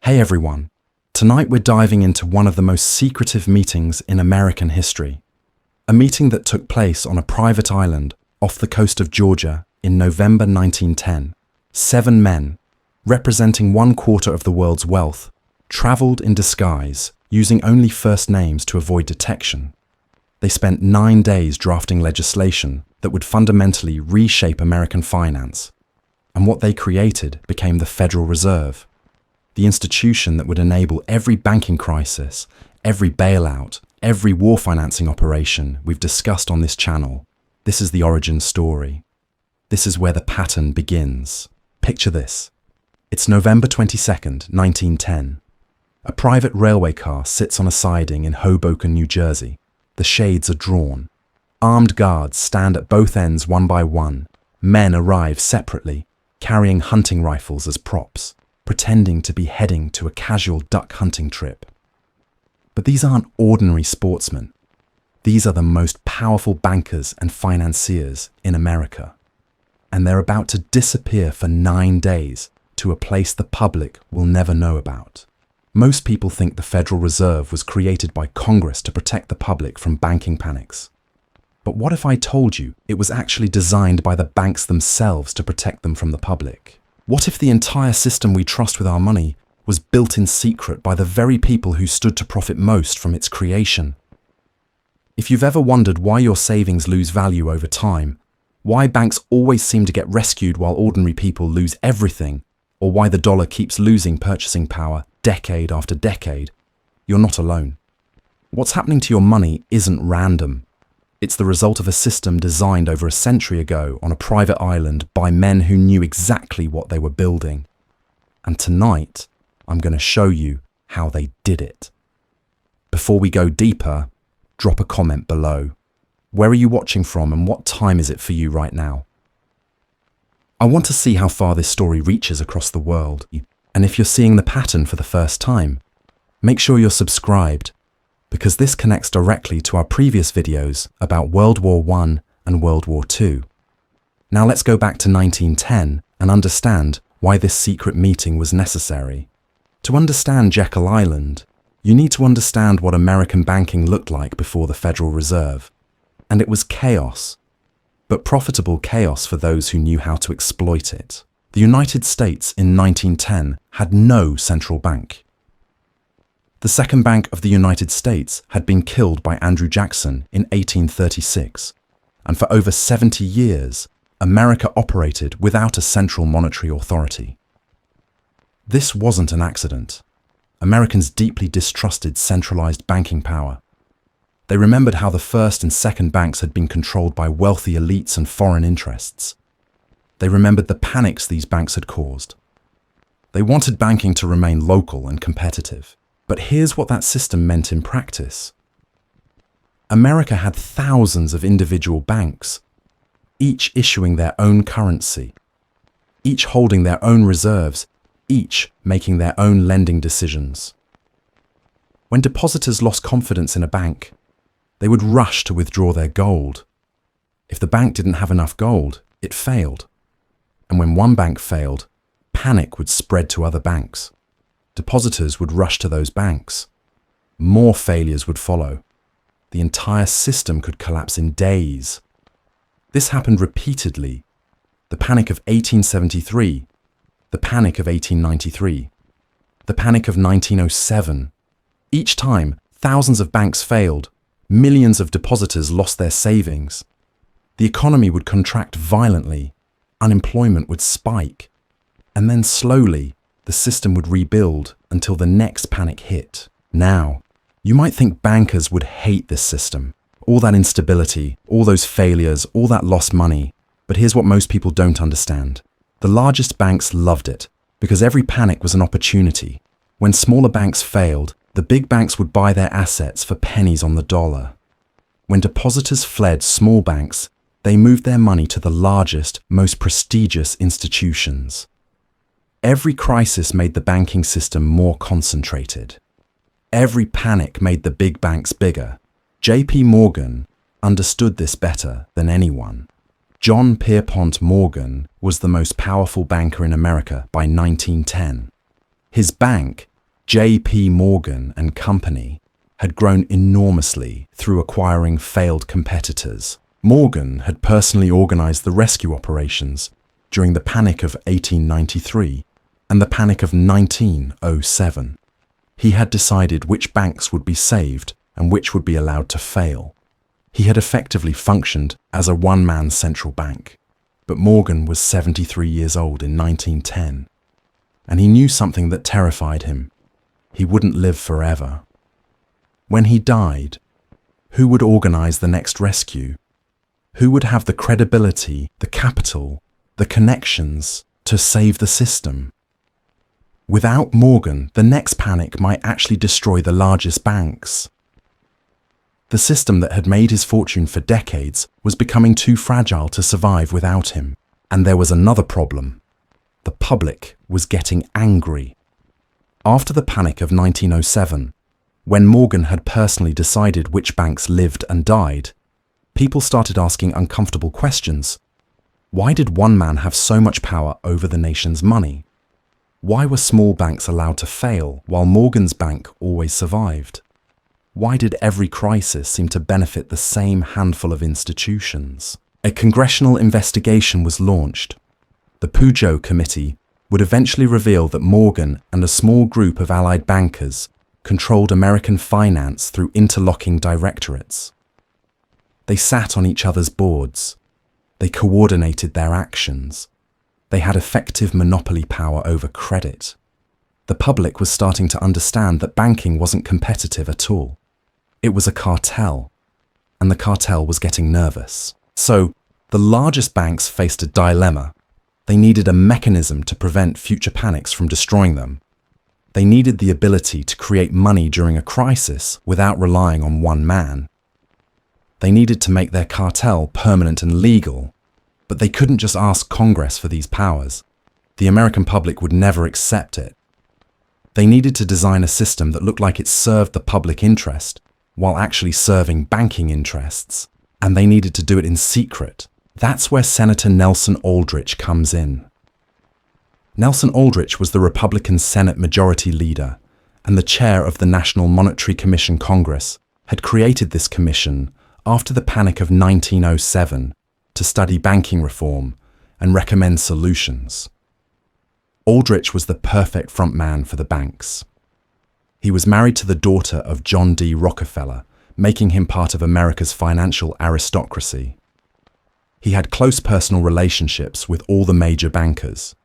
Hey everyone, tonight we're diving into one of the most secretive meetings in American history. A meeting that took place on a private island off the coast of Georgia in November 1910. 7 men, representing 1/4 of the world's wealth, traveled in disguise, using only first names to avoid detection. They spent 9 days drafting legislation that would fundamentally reshape American finance. And what they created became the Federal Reserve, the institution that would enable every banking crisis, every bailout, every war financing operation we've discussed on this channel. This is the origin story. This is where the pattern begins. Picture this. It's November 22nd, 1910. A private railway car sits on a siding in Hoboken, New Jersey. The shades are drawn. Armed guards stand at both ends one by one. Men arrive separately, carrying hunting rifles as props, pretending to be heading to a casual duck hunting trip. But these aren't ordinary sportsmen. These are the most powerful bankers and financiers in America. And they're about to disappear for 9 days to a place the public will never know about. Most people think the Federal Reserve was created by Congress to protect the public from banking panics. But what if I told you it was actually designed by the banks themselves to protect them from the public? What if the entire system we trust with our money was built in secret by the very people who stood to profit most from its creation? If you've ever wondered why your savings lose value over time, why banks always seem to get rescued while ordinary people lose everything, or why the dollar keeps losing purchasing power decade after decade, you're not alone. What's happening to your money isn't random. It's the result of a system designed over a century ago on a private island by men who knew exactly what they were building. And tonight, I'm going to show you how they did it. Before we go deeper, drop a comment below. Where are you watching from and what time is it for you right now? I want to see how far this story reaches across the world. And if you're seeing the pattern for the first time, make sure you're subscribed, because this connects directly to our previous videos about World War I and World War II. Now let's go back to 1910 and understand why this secret meeting was necessary. To understand Jekyll Island, you need to understand what American banking looked like before the Federal Reserve. And it was chaos, but profitable chaos for those who knew how to exploit it. The United States in 1910 had no central bank. The Second Bank of the United States had been killed by Andrew Jackson in 1836, and for over 70 years, America operated without a central monetary authority. This wasn't an accident. Americans deeply distrusted centralized banking power. They remembered how the first and second banks had been controlled by wealthy elites and foreign interests. They remembered the panics these banks had caused. They wanted banking to remain local and competitive. But here's what that system meant in practice. America had thousands of individual banks, each issuing their own currency, each holding their own reserves, each making their own lending decisions. When depositors lost confidence in a bank, they would rush to withdraw their gold. If the bank didn't have enough gold, it failed. And when one bank failed, panic would spread to other banks. Depositors would rush to those banks. More failures would follow. The entire system could collapse in days. This happened repeatedly. The panic of 1873, the panic of 1893, the panic of 1907. Each time, thousands of banks failed. Millions of depositors lost their savings. The economy would contract violently. Unemployment would spike. And then slowly, the system would rebuild until the next panic hit. Now, you might think bankers would hate this system. All that instability, all those failures, all that lost money. But here's what most people don't understand. The largest banks loved it because every panic was an opportunity. When smaller banks failed, the big banks would buy their assets for pennies on the dollar. When depositors fled small banks, they moved their money to the largest, most prestigious institutions. Every crisis made the banking system more concentrated. Every panic made the big banks bigger. J.P. Morgan understood this better than anyone. John Pierpont Morgan was the most powerful banker in America by 1910. His bank J.P. Morgan and Company had grown enormously through acquiring failed competitors. Morgan had personally organized the rescue operations during the Panic of 1893 and the Panic of 1907. He had decided which banks would be saved and which would be allowed to fail. He had effectively functioned as a one-man central bank. But Morgan was 73 years old in 1910, and he knew something that terrified him. He wouldn't live forever. When he died, who would organize the next rescue? Who would have the credibility, the capital, the connections to save the system? Without Morgan, the next panic might actually destroy the largest banks. The system that had made his fortune for decades was becoming too fragile to survive without him. And there was another problem. The public was getting angry. After the Panic of 1907, when Morgan had personally decided which banks lived and died, people started asking uncomfortable questions. Why did one man have so much power over the nation's money? Why were small banks allowed to fail while Morgan's bank always survived? Why did every crisis seem to benefit the same handful of institutions? A congressional investigation was launched. The Pujo Committee would eventually reveal that Morgan and a small group of allied bankers controlled American finance through interlocking directorates. They sat on each other's boards. They coordinated their actions. They had effective monopoly power over credit. The public was starting to understand that banking wasn't competitive at all. It was a cartel, and the cartel was getting nervous. So, the largest banks faced a dilemma. They needed a mechanism to prevent future panics from destroying them. They needed the ability to create money during a crisis without relying on one man. They needed to make their cartel permanent and legal, but they couldn't just ask Congress for these powers. The American public would never accept it. They needed to design a system that looked like it served the public interest, while actually serving banking interests, and they needed to do it in secret. That's where Senator Nelson Aldrich comes in. Nelson Aldrich was the Republican Senate Majority Leader and the chair of the National Monetary Commission Congress, had created this commission after the Panic of 1907 to study banking reform and recommend solutions. Aldrich was the perfect front man for the banks. He was married to the daughter of John D. Rockefeller, making him part of America's financial aristocracy. He had close personal relationships with all the major bankers,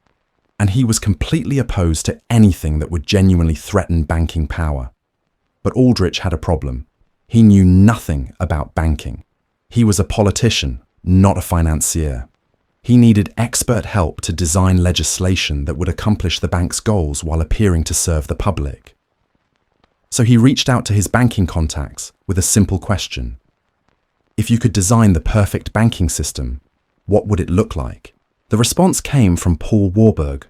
and he was completely opposed to anything that would genuinely threaten banking power. But Aldrich had a problem. He knew nothing about banking. He was a politician, not a financier. He needed expert help to design legislation that would accomplish the bank's goals while appearing to serve the public. So he reached out to his banking contacts with a simple question. If you could design the perfect banking system, what would it look like? The response came from Paul Warburg.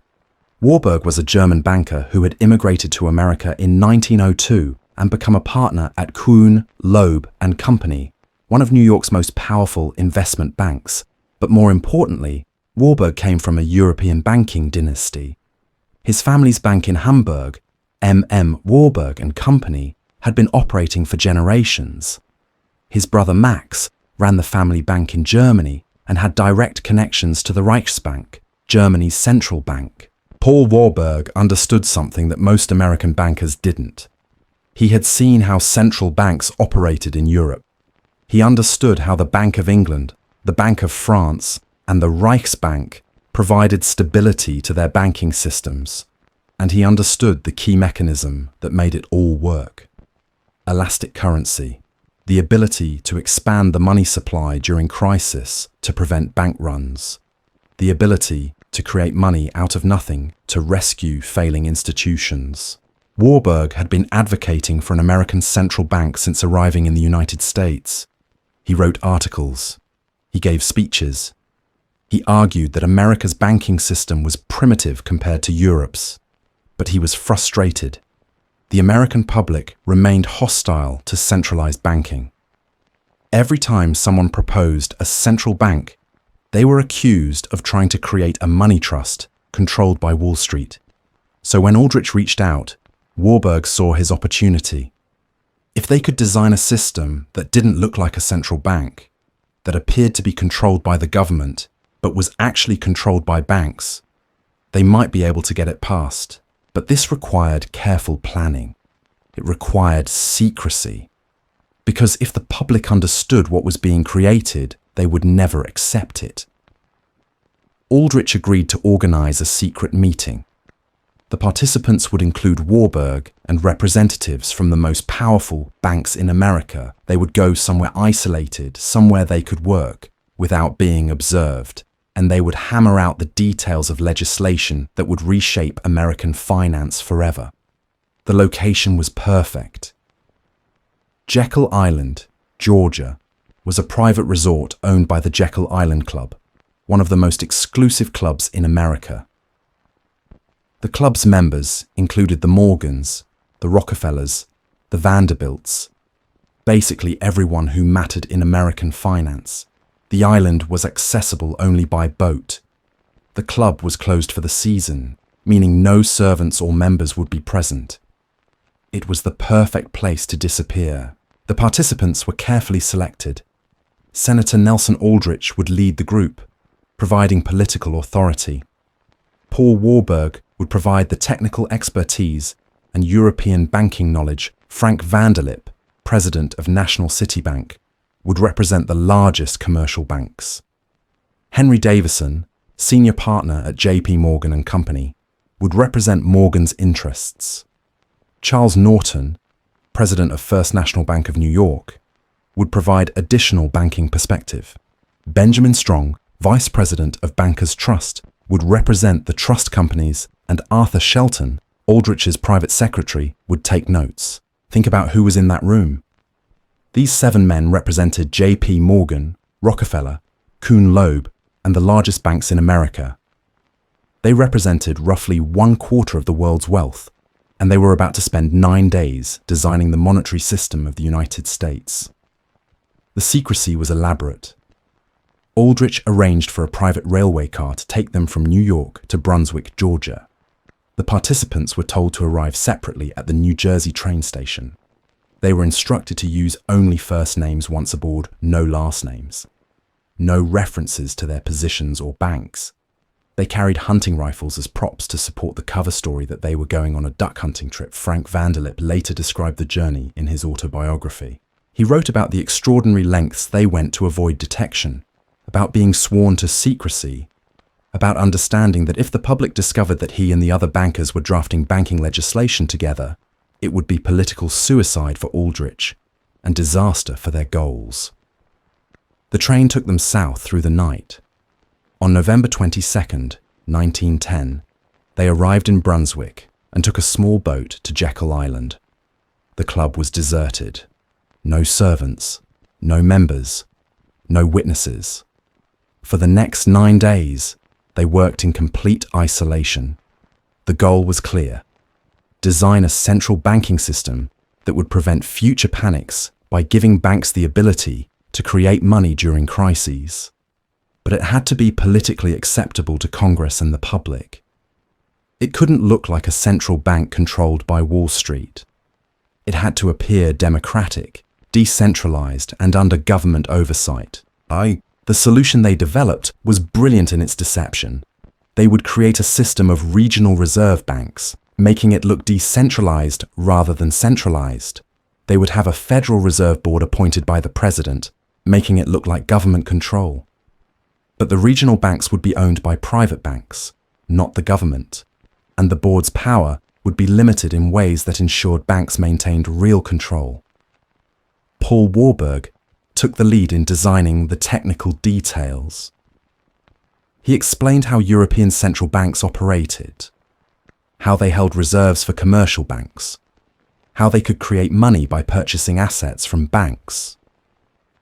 Warburg was a German banker who had immigrated to America in 1902 and become a partner at Kuhn, Loeb and Company, one of New York's most powerful investment banks. But more importantly, Warburg came from a European banking dynasty. His family's bank in Hamburg, M.M. Warburg and Company, had been operating for generations. His brother Max ran the family bank in Germany and had direct connections to the Reichsbank, Germany's central bank. Paul Warburg understood something that most American bankers didn't. He had seen how central banks operated in Europe. He understood how the Bank of England, the Bank of France, and the Reichsbank provided stability to their banking systems, and he understood the key mechanism that made it all work. Elastic currency, the ability to expand the money supply during crisis to prevent bank runs, the ability to create money out of nothing to rescue failing institutions. Warburg had been advocating for an American central bank since arriving in the United States. He wrote articles. He gave speeches. He argued that America's banking system was primitive compared to Europe's, but he was frustrated. The American public remained hostile to centralized banking. Every time someone proposed a central bank, they were accused of trying to create a money trust controlled by Wall Street. So when Aldrich reached out, Warburg saw his opportunity. If they could design a system that didn't look like a central bank, that appeared to be controlled by the government, but was actually controlled by banks, they might be able to get it passed. But this required careful planning. It required secrecy. Because if the public understood what was being created, they would never accept it. Aldrich agreed to organize a secret meeting. The participants would include Warburg and representatives from the most powerful banks in America. They would go somewhere isolated, somewhere they could work without being observed, and they would hammer out the details of legislation that would reshape American finance forever. The location was perfect. Jekyll Island, Georgia, was a private resort owned by the Jekyll Island Club, one of the most exclusive clubs in America. The club's members included the Morgans, the Rockefellers, the Vanderbilts, basically everyone who mattered in American finance. The island was accessible only by boat. The club was closed for the season, meaning no servants or members would be present. It was the perfect place to disappear. The participants were carefully selected. Senator Nelson Aldrich would lead the group, providing political authority. Paul Warburg would provide the technical expertise and European banking knowledge. Frank Vanderlip, president of National City Bank, would represent the largest commercial banks. Henry Davison, senior partner at J.P. Morgan and Company, would represent Morgan's interests. Charles Norton, president of First National Bank of New York, would provide additional banking perspective. Benjamin Strong, vice president of Bankers Trust, would represent the trust companies, and Arthur Shelton, Aldrich's private secretary, would take notes. Think about who was in that room. These 7 men represented J.P. Morgan, Rockefeller, Kuhn Loeb, and the largest banks in America. They represented roughly 1/4 of the world's wealth, and they were about to spend 9 days designing the monetary system of the United States. The secrecy was elaborate. Aldrich arranged for a private railway car to take them from New York to Brunswick, Georgia. The participants were told to arrive separately at the New Jersey train station. They were instructed to use only first names once aboard, no last names. No references to their positions or banks. They carried hunting rifles as props to support the cover story that they were going on a duck hunting trip. Frank Vanderlip later described the journey in his autobiography. He wrote about the extraordinary lengths they went to avoid detection, about being sworn to secrecy, about understanding that if the public discovered that he and the other bankers were drafting banking legislation together, it would be political suicide for Aldrich and disaster for their goals. The train took them south through the night. On November 22nd, 1910, they arrived in Brunswick and took a small boat to Jekyll Island. The club was deserted. No servants, no members, no witnesses. For the next 9 days, they worked in complete isolation. The goal was clear: design a central banking system that would prevent future panics by giving banks the ability to create money during crises. But it had to be politically acceptable to Congress and the public. It couldn't look like a central bank controlled by Wall Street. It had to appear democratic, decentralized, and under government oversight. The solution they developed was brilliant in its deception. They would create a system of regional reserve banks, making it look decentralized rather than centralized. They would have a Federal Reserve Board appointed by the president, making it look like government control. But the regional banks would be owned by private banks, not the government, and the board's power would be limited in ways that ensured banks maintained real control. Paul Warburg took the lead in designing the technical details. He explained how European central banks operated, how they held reserves for commercial banks, how they could create money by purchasing assets from banks,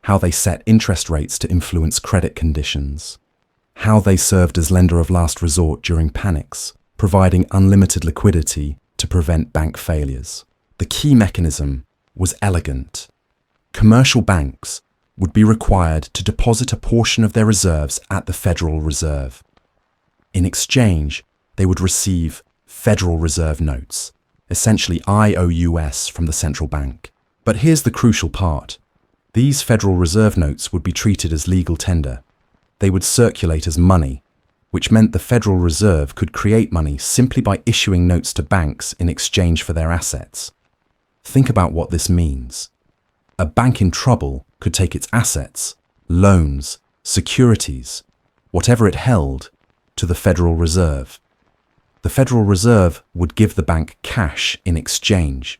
how they set interest rates to influence credit conditions, how they served as lender of last resort during panics, providing unlimited liquidity to prevent bank failures. The key mechanism was elegant. Commercial banks would be required to deposit a portion of their reserves at the Federal Reserve. In exchange, they would receive Federal Reserve notes, essentially IOUs from the central bank. But here's the crucial part. These Federal Reserve notes would be treated as legal tender. They would circulate as money, which meant the Federal Reserve could create money simply by issuing notes to banks in exchange for their assets. Think about what this means. A bank in trouble could take its assets, loans, securities, whatever it held, to the Federal Reserve. The Federal Reserve would give the bank cash in exchange.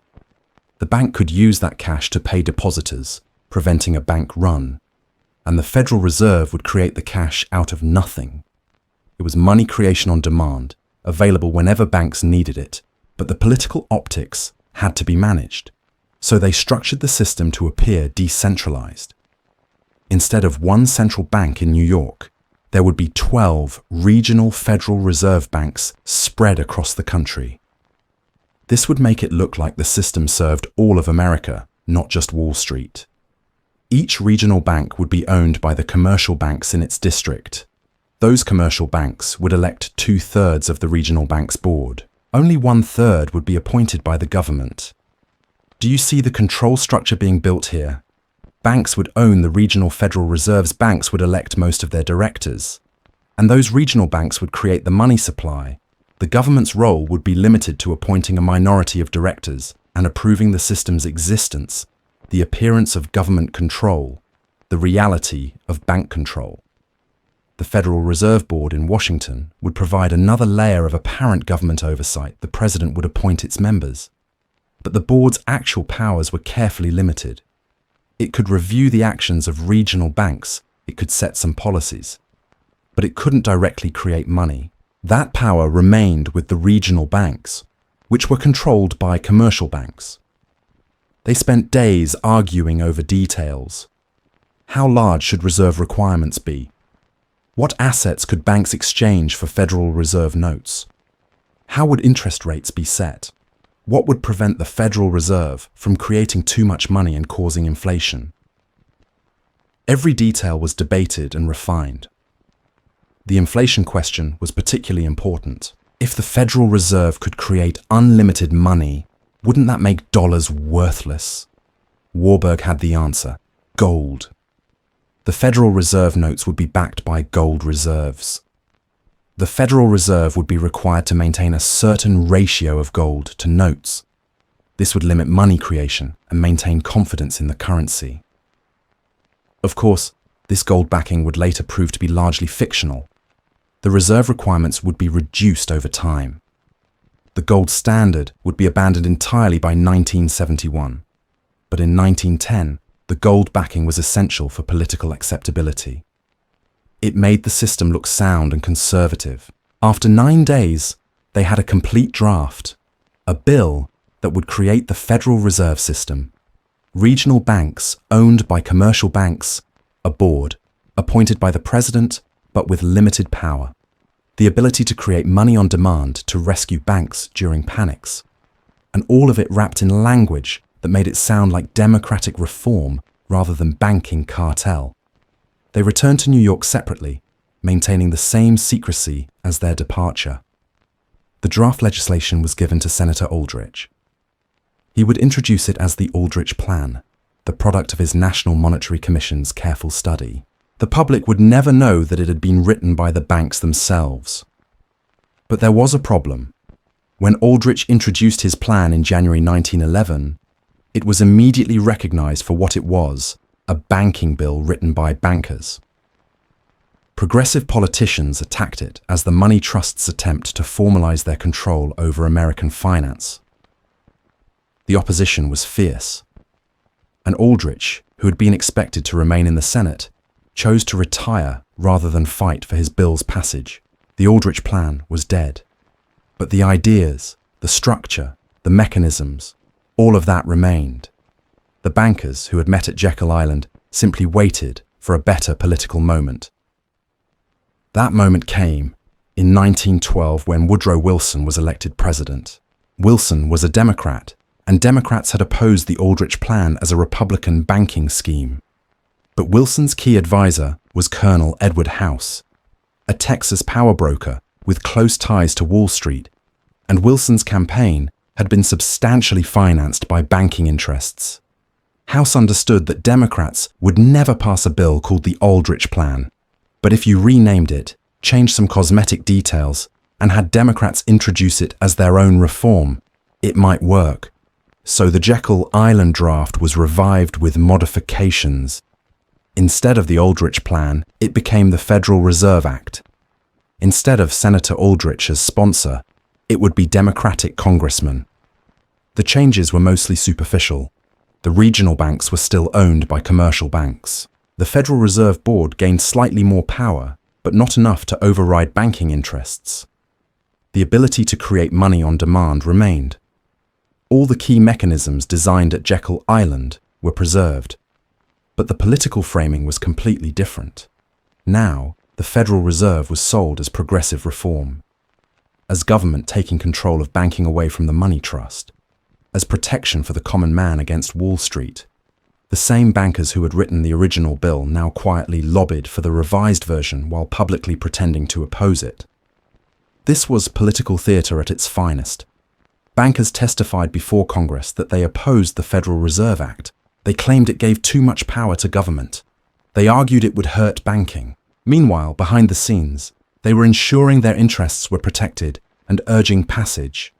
The bank could use that cash to pay depositors, preventing a bank run, and the Federal Reserve would create the cash out of nothing. It was money creation on demand, available whenever banks needed it, but the political optics had to be managed, so they structured the system to appear decentralized. Instead of one central bank in New York, there would be 12 regional Federal Reserve banks spread across the country. This would make it look like the system served all of America, not just Wall Street. Each regional bank would be owned by the commercial banks in its district. Those commercial banks would elect 2/3 of the regional bank's board. Only 1/3 would be appointed by the government. Do you see the control structure being built here? Banks would own the regional Federal Reserve's banks would elect most of their directors. And those regional banks would create the money supply. The government's role would be limited to appointing a minority of directors and approving the system's existence, the appearance of government control, the reality of bank control. The Federal Reserve Board in Washington would provide another layer of apparent government oversight. The president would appoint its members. But the board's actual powers were carefully limited. It could review the actions of regional banks, it could set some policies, but it couldn't directly create money. That power remained with the regional banks, which were controlled by commercial banks. They spent days arguing over details. How large should reserve requirements be? What assets could banks exchange for Federal Reserve notes? How would interest rates be set? What would prevent the Federal Reserve from creating too much money and causing inflation? Every detail was debated and refined. The inflation question was particularly important. If the Federal Reserve could create unlimited money, wouldn't that make dollars worthless? Warburg had the answer: gold. The Federal Reserve notes would be backed by gold reserves. The Federal Reserve would be required to maintain a certain ratio of gold to notes. This would limit money creation and maintain confidence in the currency. Of course, this gold backing would later prove to be largely fictional. The reserve requirements would be reduced over time. The gold standard would be abandoned entirely by 1971. But in 1910, the gold backing was essential for political acceptability. It made the system look sound and conservative. After 9 days, they had a complete draft, a bill that would create the Federal Reserve System. Regional banks owned by commercial banks, a board, appointed by the president but with limited power. The ability to create money on demand to rescue banks during panics. And all of it wrapped in language that made it sound like democratic reform rather than banking cartel. They returned to New York separately, maintaining the same secrecy as their departure. The draft legislation was given to Senator Aldrich. He would introduce it as the Aldrich Plan, the product of his National Monetary Commission's careful study. The public would never know that it had been written by the banks themselves. But there was a problem. When Aldrich introduced his plan in January 1911, it was immediately recognized for what it was: a banking bill written by bankers. Progressive politicians attacked it as the money trusts' attempt to formalize their control over American finance. The opposition was fierce, and Aldrich, who had been expected to remain in the Senate, chose to retire rather than fight for his bill's passage. The Aldrich Plan was dead. But the ideas, the structure, the mechanisms, all of that remained. The bankers who had met at Jekyll Island simply waited for a better political moment. That moment came in 1912 when Woodrow Wilson was elected president. Wilson was a Democrat, and Democrats had opposed the Aldrich Plan as a Republican banking scheme. But Wilson's key advisor was Colonel Edward House, a Texas power broker with close ties to Wall Street, and Wilson's campaign had been substantially financed by banking interests. House understood that Democrats would never pass a bill called the Aldrich Plan, but if you renamed it, changed some cosmetic details, and had Democrats introduce it as their own reform, it might work. So the Jekyll Island draft was revived with modifications. Instead of the Aldrich Plan, it became the Federal Reserve Act. Instead of Senator Aldrich as sponsor, it would be Democratic congressmen. The changes were mostly superficial. The regional banks were still owned by commercial banks. The Federal Reserve Board gained slightly more power, but not enough to override banking interests. The ability to create money on demand remained. All the key mechanisms designed at Jekyll Island were preserved. But the political framing was completely different. Now, the Federal Reserve was sold as progressive reform, as government taking control of banking away from the money trust, as protection for the common man against Wall Street. The same bankers who had written the original bill now quietly lobbied for the revised version while publicly pretending to oppose it. This was political theatre at its finest. Bankers testified before Congress that they opposed the Federal Reserve Act. They claimed it gave too much power to government. They argued it would hurt banking. Meanwhile, behind the scenes, they were ensuring their interests were protected and urging passage.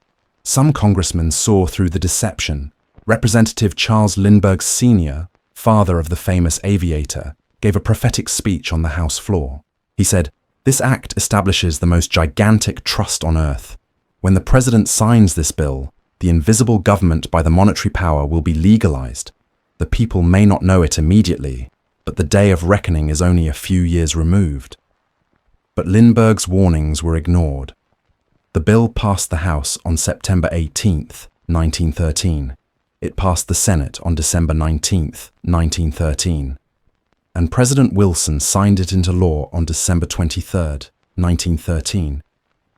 Some congressmen saw through the deception. Representative Charles Lindbergh Sr., father of the famous aviator, gave a prophetic speech on the House floor. He said, "This act establishes the most gigantic trust on earth. When the president signs this bill, the invisible government by the monetary power will be legalized. The people may not know it immediately, but the day of reckoning is only a few years removed." But Lindbergh's warnings were ignored. The bill passed the House on September 18, 1913. It passed the Senate on December 19, 1913. And President Wilson signed it into law on December 23, 1913,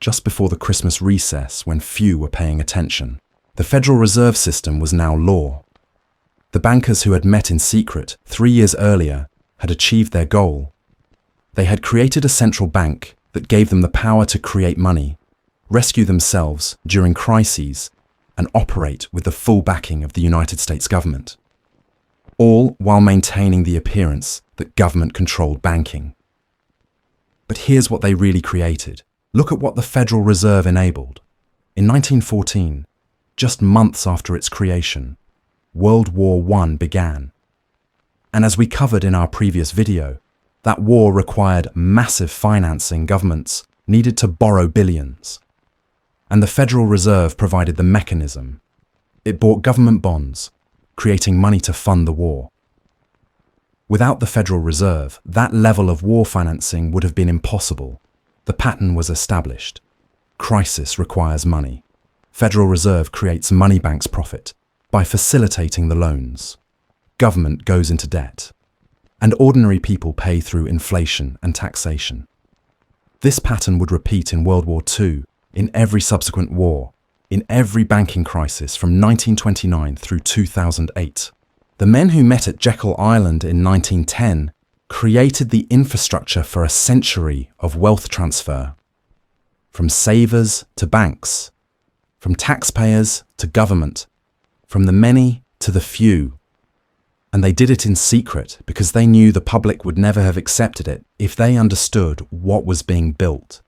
just before the Christmas recess when few were paying attention. The Federal Reserve System was now law. The bankers who had met in secret 3 years earlier had achieved their goal. They had created a central bank that gave them the power to create money, rescue themselves during crises, and operate with the full backing of the United States government, all while maintaining the appearance that government controlled banking. But here's what they really created. Look at what the Federal Reserve enabled. In 1914, just months after its creation, World War I began. And as we covered in our previous video, that war required massive financing. Governments needed to borrow billions. And the Federal Reserve provided the mechanism. It bought government bonds, creating money to fund the war. Without the Federal Reserve, that level of war financing would have been impossible. The pattern was established. Crisis requires money. Federal Reserve creates money banks' profit by facilitating the loans. Government goes into debt, and ordinary people pay through inflation and taxation. This pattern would repeat in World War II, in every subsequent war, in every banking crisis from 1929 through 2008. The men who met at Jekyll Island in 1910 created the infrastructure for a century of wealth transfer. From savers to banks, from taxpayers to government, from the many to the few. And they did it in secret because they knew the public would never have accepted it if they understood what was being built.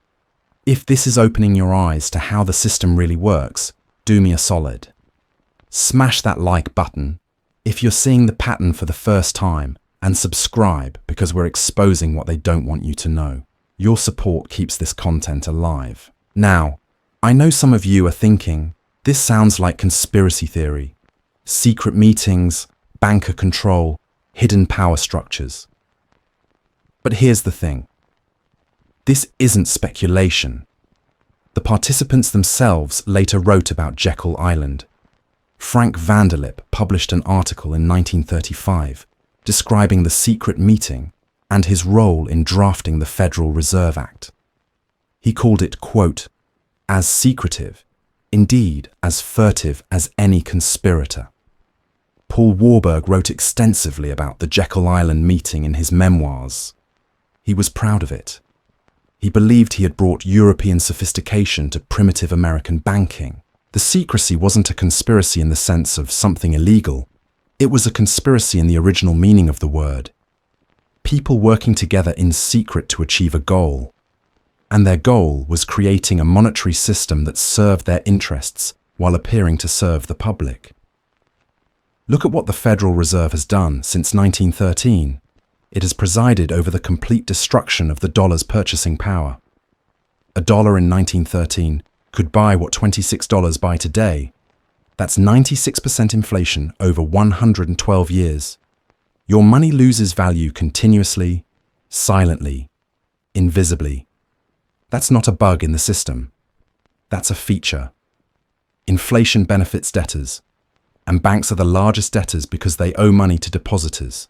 If this is opening your eyes to how the system really works, do me a solid. Smash that like button if you're seeing the pattern for the first time, and subscribe because we're exposing what they don't want you to know. Your support keeps this content alive. Now, I know some of you are thinking, this sounds like conspiracy theory, secret meetings, banker control, hidden power structures. But here's the thing. This isn't speculation. The participants themselves later wrote about Jekyll Island. Frank Vanderlip published an article in 1935 describing the secret meeting and his role in drafting the Federal Reserve Act. He called it, quote, as secretive, indeed as furtive as any conspirator. Paul Warburg wrote extensively about the Jekyll Island meeting in his memoirs. He was proud of it. He believed he had brought European sophistication to primitive American banking. The secrecy wasn't a conspiracy in the sense of something illegal. It was a conspiracy in the original meaning of the word. People working together in secret to achieve a goal. And their goal was creating a monetary system that served their interests while appearing to serve the public. Look at what the Federal Reserve has done since 1913. It has presided over the complete destruction of the dollar's purchasing power. A dollar in 1913 could buy what $26 buy today. That's 96% inflation over 112 years. Your money loses value continuously, silently, invisibly. That's not a bug in the system. That's a feature. Inflation benefits debtors, and banks are the largest debtors because they owe money to depositors.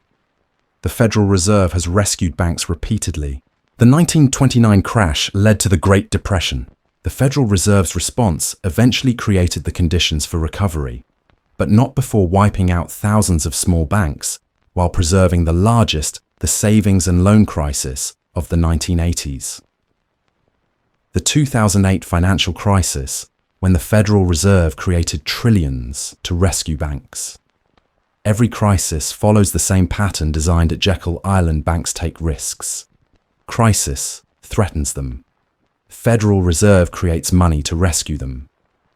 The Federal Reserve has rescued banks repeatedly. The 1929 crash led to the Great Depression. The Federal Reserve's response eventually created the conditions for recovery, but not before wiping out thousands of small banks while preserving the largest, the savings and loan crisis of the 1980s. The 2008 financial crisis, when the Federal Reserve created trillions to rescue banks. Every crisis follows the same pattern designed at Jekyll Island. Banks take risks. Crisis threatens them. Federal Reserve creates money to rescue them.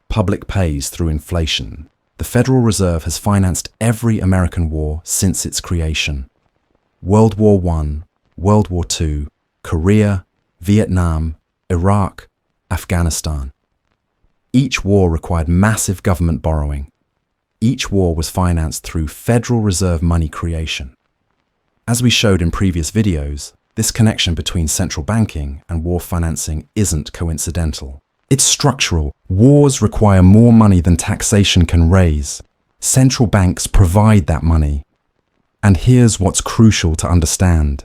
Public pays through inflation. The Federal Reserve has financed every American war since its creation. World War I, World War II, Korea, Vietnam, Iraq, Afghanistan. Each war required massive government borrowing. Each war was financed through Federal Reserve money creation. As we showed in previous videos, this connection between central banking and war financing isn't coincidental. It's structural. Wars require more money than taxation can raise. Central banks provide that money. And here's what's crucial to understand.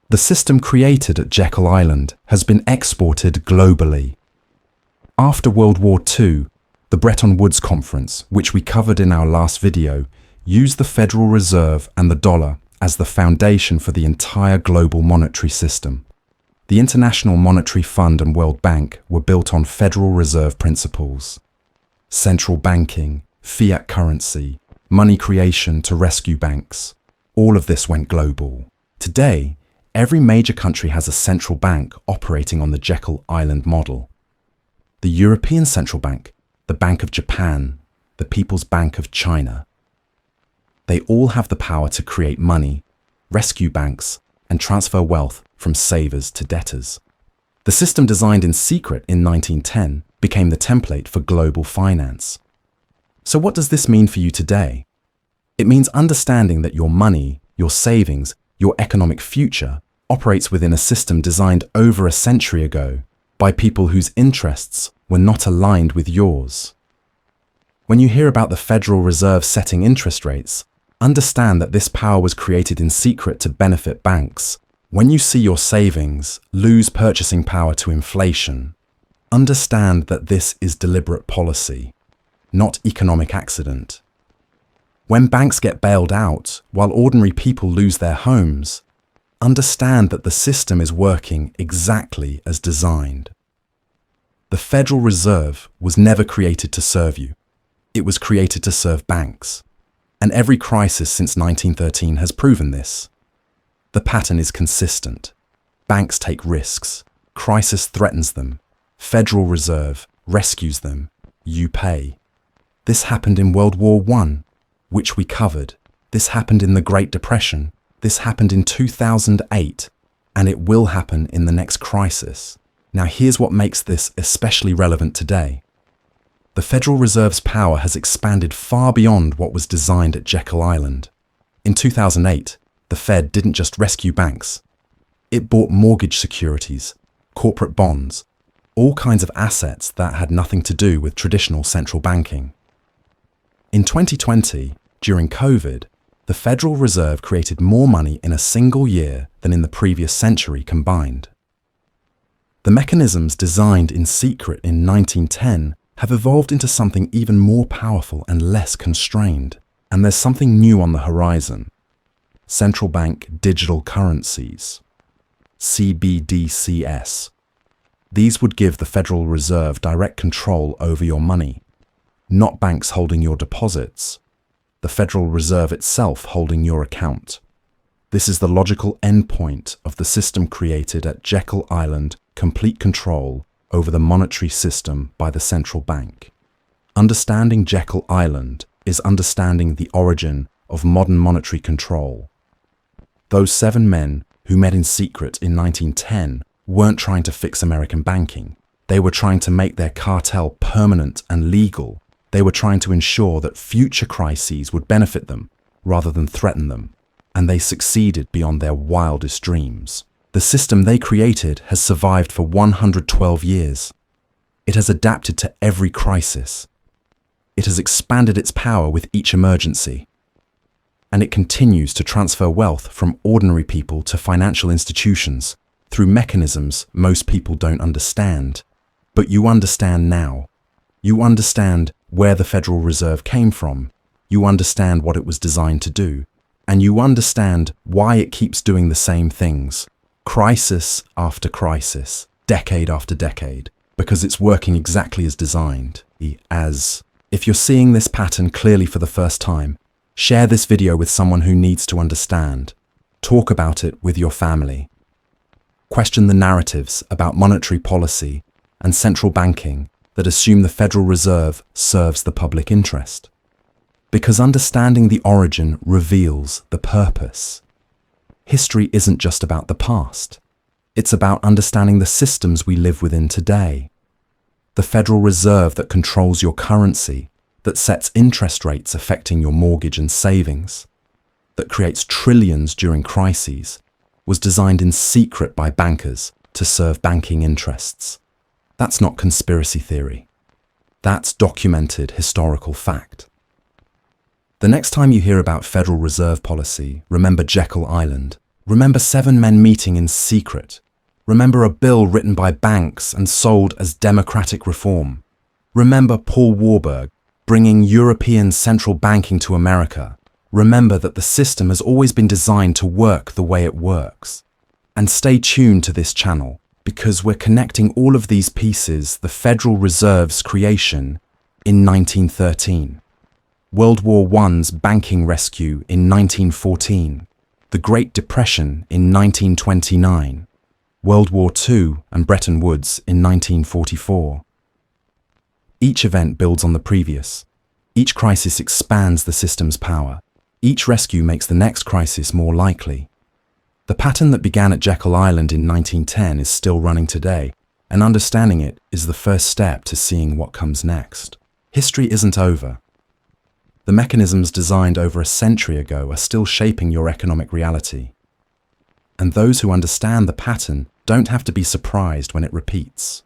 The system created at Jekyll Island has been exported globally. After World War II, the Bretton Woods Conference, which we covered in our last video, used the Federal Reserve and the dollar as the foundation for the entire global monetary system. The International Monetary Fund and World Bank were built on Federal Reserve principles. Central banking, fiat currency, money creation to rescue banks, all of this went global. Today, every major country has a central bank operating on the Jekyll Island model. The European Central Bank, the Bank of Japan, the People's Bank of China. They all have the power to create money, rescue banks, and transfer wealth from savers to debtors. The system designed in secret in 1910 became the template for global finance. So what does this mean for you today? It means understanding that your money, your savings, your economic future operates within a system designed over a century ago by people whose interests were not aligned with yours. When you hear about the Federal Reserve setting interest rates, understand that this power was created in secret to benefit banks. When you see your savings lose purchasing power to inflation, understand that this is deliberate policy, not economic accident. When banks get bailed out while ordinary people lose their homes, understand that the system is working exactly as designed. The Federal Reserve was never created to serve you. It was created to serve banks. And every crisis since 1913 has proven this. The pattern is consistent. Banks take risks. Crisis threatens them. Federal Reserve rescues them. You pay. This happened in World War I, which we covered. This happened in the Great Depression. This happened in 2008, and it will happen in the next crisis. Now here's what makes this especially relevant today. The Federal Reserve's power has expanded far beyond what was designed at Jekyll Island. In 2008, the Fed didn't just rescue banks. It bought mortgage securities, corporate bonds, all kinds of assets that had nothing to do with traditional central banking. In 2020, during COVID, the Federal Reserve created more money in a single year than in the previous century combined. The mechanisms designed in secret in 1910 have evolved into something even more powerful and less constrained. And there's something new on the horizon. Central bank digital currencies, CBDCs. These would give the Federal Reserve direct control over your money. not banks holding your deposits, the Federal Reserve itself holding your account. This is the logical endpoint of the system created at Jekyll Island, complete control over the monetary system by the central bank. Understanding Jekyll Island is understanding the origin of modern monetary control. Those 7 men who met in secret in 1910 weren't trying to fix American banking. They were trying to make their cartel permanent and legal. They were trying to ensure that future crises would benefit them rather than threaten them. And they succeeded beyond their wildest dreams. The system they created has survived for 112 years. It has adapted to every crisis. It has expanded its power with each emergency. And it continues to transfer wealth from ordinary people to financial institutions through mechanisms most people don't understand. But you understand now. You understand where the Federal Reserve came from. You understand what it was designed to do. And you understand why it keeps doing the same things, crisis after crisis, decade after decade, because it's working exactly as designed. If you're seeing this pattern clearly for the first time, share this video with someone who needs to understand. Talk about it with your family. Question the narratives about monetary policy and central banking that assume the Federal Reserve serves the public interest. Because understanding the origin reveals the purpose. History isn't just about the past. It's about understanding the systems we live within today. The Federal Reserve that controls your currency, that sets interest rates affecting your mortgage and savings, that creates trillions during crises, was designed in secret by bankers to serve banking interests. That's not conspiracy theory. That's documented historical fact. The next time you hear about Federal Reserve policy, remember Jekyll Island. Remember 7 men meeting in secret. Remember a bill written by banks and sold as democratic reform. Remember Paul Warburg bringing European central banking to America. Remember that the system has always been designed to work the way it works. And stay tuned to this channel, because we're connecting all of these pieces, the Federal Reserve's creation in 1913. World War I's banking rescue in 1914, the Great Depression in 1929, World War II and Bretton Woods in 1944. Each event builds on the previous. Each crisis expands the system's power. Each rescue makes the next crisis more likely. The pattern that began at Jekyll Island in 1910 is still running today, and understanding it is the first step to seeing what comes next. History isn't over. The mechanisms designed over a century ago are still shaping your economic reality. And those who understand the pattern don't have to be surprised when it repeats.